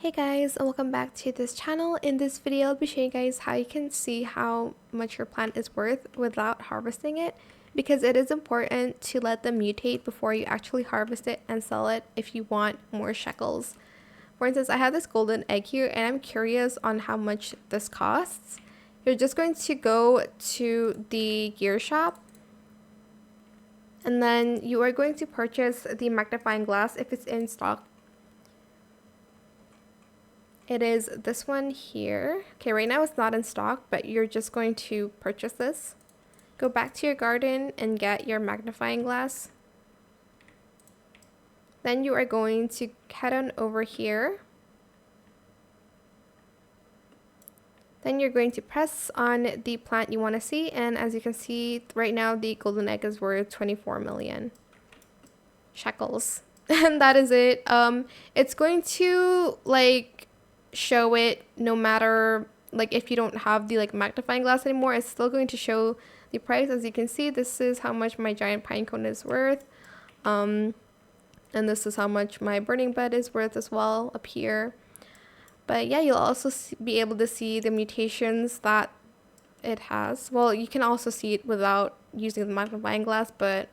Hey guys, and welcome back to this channel. In this video, I'll be showing you guys how you can see how much your plant is worth without harvesting it, because it is important to let them mutate before you actually harvest it and sell it if you want more shekels. For instance, I have this golden egg here and I'm curious on how much this costs. You're just going to go to the gear shop and then you are going to purchase the magnifying glass if it's in stock. It is this one here. Okay, right now it's not in stock, but you're just going to purchase this. Go back to your garden and get your magnifying glass. Then you are going to head on over here. Then you're going to press on the plant you want to see, and as you can see right now the golden egg is worth 24 million shekels. And that is it. It's going to show it no matter if you don't have the magnifying glass anymore. It's still going to show the price. As you can see, this is how much my giant pine cone is worth, and this is how much my burning bed is worth as well up here. But yeah, you'll also be able to see the mutations that it has. Well, you can also see it without using the magnifying glass, but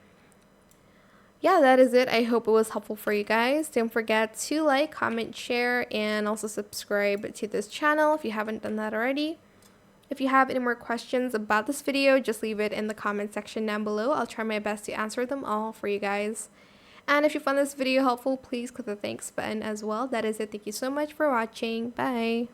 yeah, that is it. I hope it was helpful for you guys. Don't forget to like, comment, share, and also subscribe to this channel if you haven't done that already. If you have any more questions about this video, just leave it in the comment section down below. I'll try my best to answer them all for you guys. And if you found this video helpful, please click the thanks button as well. That is it. Thank you so much for watching. Bye.